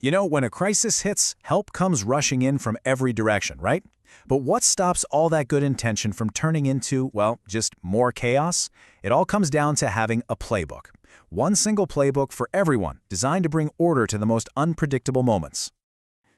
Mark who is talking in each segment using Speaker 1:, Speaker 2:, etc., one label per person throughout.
Speaker 1: You know, when a crisis hits, help comes rushing in from every direction, right? But what stops all that good intention from turning into, well, just more chaos? It all comes down to having a playbook. One single playbook for everyone, designed to bring order to the most unpredictable moments.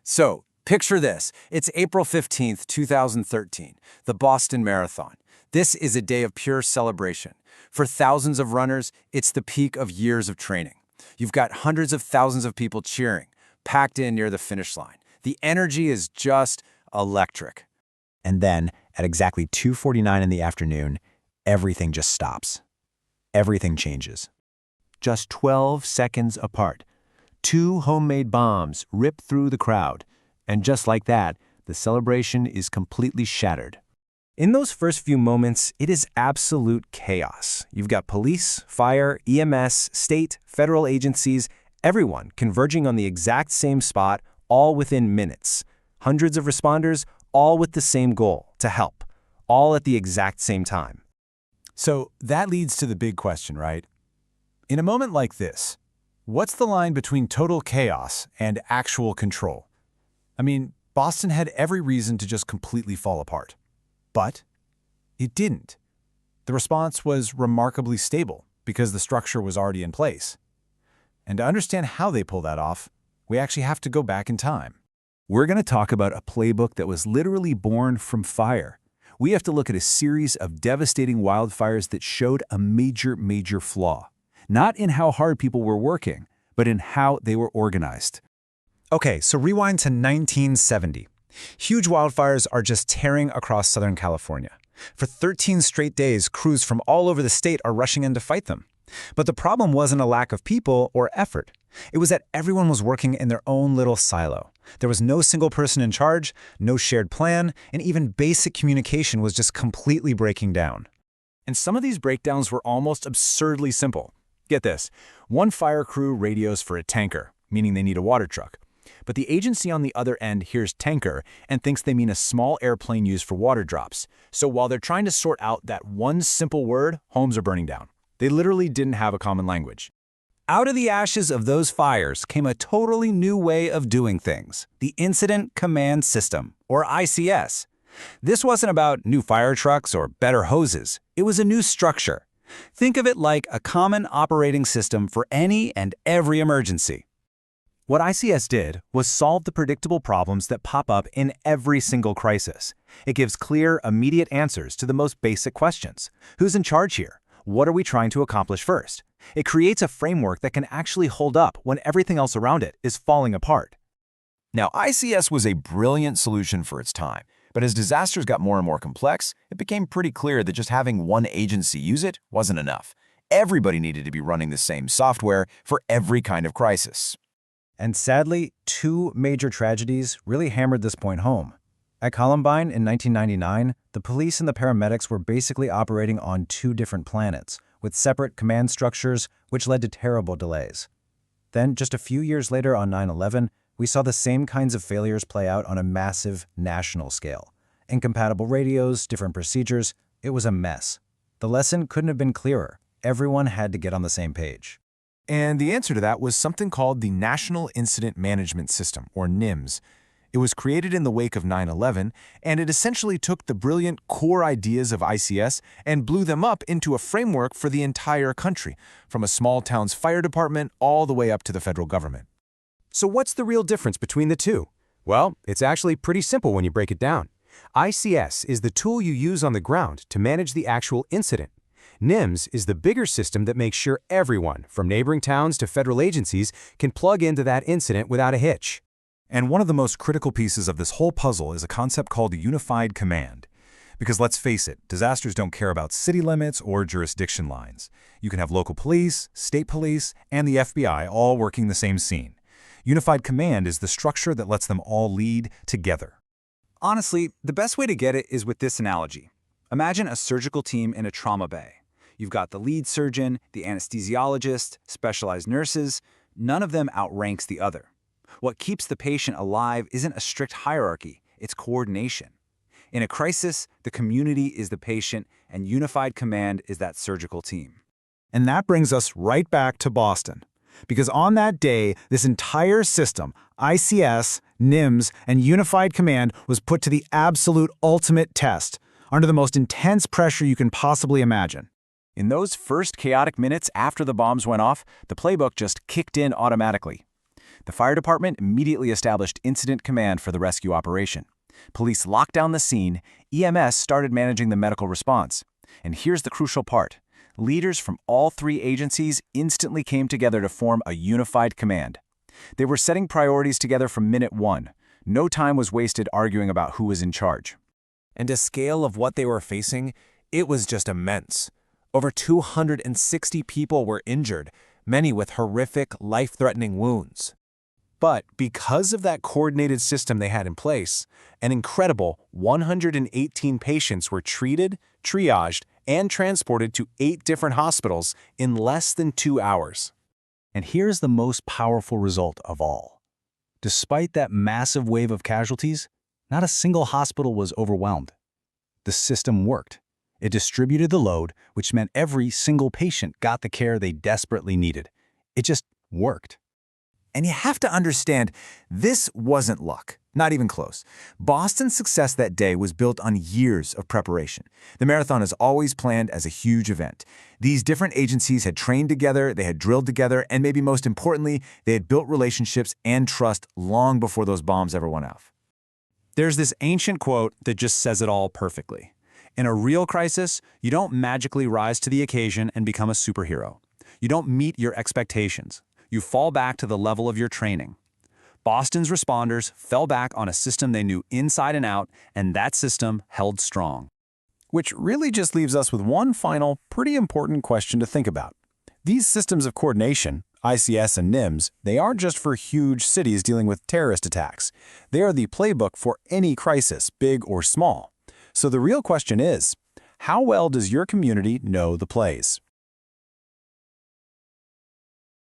Speaker 2: So, picture this. It's April 15th, 2013, the Boston Marathon. This is a day of pure celebration. For thousands of runners, it's the peak of years of training. You've got hundreds of thousands of people cheering, packed in near the finish line. The energy is just electric.
Speaker 3: And then, at exactly 2:49 in the afternoon, everything just stops. Everything changes. Just 12 seconds apart. 2 homemade bombs rip through the crowd. And just like that, the celebration is completely shattered. In those first few moments, it is absolute chaos. You've got police, fire, EMS, state, federal agencies, everyone converging on the exact same spot, all within minutes. Hundreds of responders, all with the same goal, to help, all at the exact same time.
Speaker 1: So that leads to the big question, right? In a moment like this, what's the line between total chaos and actual control? I mean, Boston had every reason to just completely fall apart. But it didn't. The response was remarkably stable because the structure was already in place. And to understand how they pull that off, we actually have to go back in time. We're going to talk about a playbook that was literally born from fire. We have to look at a series of devastating wildfires that showed a major flaw. Not in how hard people were working, but in how they were organized.
Speaker 3: Okay, so rewind to 1970. Huge wildfires are just tearing across Southern California. For 13 straight days, crews from all over the state are rushing in to fight them. But the problem wasn't a lack of people or effort. It was that everyone was working in their own little silo. There was no single person in charge, no shared plan, and even basic communication was just completely breaking down.
Speaker 1: And some of these breakdowns were almost absurdly simple. Get this, one fire crew radios for a tanker, meaning they need a water truck. But the agency on the other end hears tanker and thinks they mean a small airplane used for water drops. So while they're trying to sort out that one simple word, homes are burning down. They literally didn't have a common language.
Speaker 2: Out of the ashes of those fires came a totally new way of doing things, the Incident Command System, or ICS. This wasn't about new fire trucks or better hoses. It was a new structure. Think of it like a common operating system for any and every emergency.
Speaker 3: What ICS did was solve the predictable problems that pop up in every single crisis. It gives clear, immediate answers to the most basic questions. Who's in charge here? What are we trying to accomplish first? It creates a framework that can actually hold up when everything else around it is falling apart.
Speaker 4: Now, ICS was a brilliant solution for its time, but as disasters got more and more complex, it became pretty clear that just having one agency use it wasn't enough. Everybody needed to be running the same software for every kind of crisis.
Speaker 3: And sadly, 2 major tragedies really hammered this point home. At Columbine in 1999, the police and the paramedics were basically operating on 2 different planets, with separate command structures, which led to terrible delays. Then, just a few years later on 9/11, we saw the same kinds of failures play out on a massive national scale. Incompatible radios, different procedures, it was a mess. The lesson couldn't have been clearer. Everyone had to get on the same page.
Speaker 1: And the answer to that was something called the National Incident Management System, or NIMS. It was created in the wake of 9/11, and it essentially took the brilliant core ideas of ICS and blew them up into a framework for the entire country, from a small town's fire department all the way up to the federal government.
Speaker 5: So what's the real difference between the two? Well, it's actually pretty simple when you break it down. ICS is the tool you use on the ground to manage the actual incident. NIMS is the bigger system that makes sure everyone, from neighboring towns to federal agencies, can plug into that incident without a hitch.
Speaker 1: And one of the most critical pieces of this whole puzzle is a concept called unified command. Because let's face it, disasters don't care about city limits or jurisdiction lines. You can have local police, state police, and the FBI all working the same scene. Unified command is the structure that lets them all lead together.
Speaker 2: Honestly, the best way to get it is with this analogy. Imagine a surgical team in a trauma bay. You've got the lead surgeon, the anesthesiologist, specialized nurses. None of them outranks the other. What keeps the patient alive isn't a strict hierarchy, it's coordination. In a crisis, the community is the patient, and unified command is that surgical team.
Speaker 1: And that brings us right back to Boston. Because on that day, this entire system, ICS, NIMS, and Unified Command, was put to the absolute ultimate test, under the most intense pressure you can possibly imagine.
Speaker 2: In those first chaotic minutes after the bombs went off, the playbook just kicked in automatically. The fire department immediately established incident command for the rescue operation. Police locked down the scene, EMS started managing the medical response. And here's the crucial part. Leaders from all three agencies instantly came together to form a unified command. They were setting priorities together from minute one. No time was wasted arguing about who was in charge.
Speaker 5: And the scale of what they were facing, it was just immense. Over 260 people were injured, many with horrific, life-threatening wounds. But because of that coordinated system they had in place, an incredible 118 patients were treated, triaged, and transported to 8 different hospitals in less than 2 hours.
Speaker 1: And here's the most powerful result of all. Despite that massive wave of casualties, not a single hospital was overwhelmed. The system worked. It distributed the load, which meant every single patient got the care they desperately needed. It just worked.
Speaker 2: And you have to understand, this wasn't luck, not even close. Boston's success that day was built on years of preparation. The marathon is always planned as a huge event. These different agencies had trained together, they had drilled together, and maybe most importantly, they had built relationships and trust long before those bombs ever went off.
Speaker 1: There's this ancient quote that just says it all perfectly. In a real crisis, you don't magically rise to the occasion and become a superhero. You don't meet your expectations. You fall back to the level of your training. Boston's responders fell back on a system they knew inside and out, and that system held strong. Which really just leaves us with one final, pretty important question to think about. These systems of coordination, ICS and NIMS, they aren't just for huge cities dealing with terrorist attacks. They are the playbook for any crisis, big or small. So the real question is, how well does your community know the plays?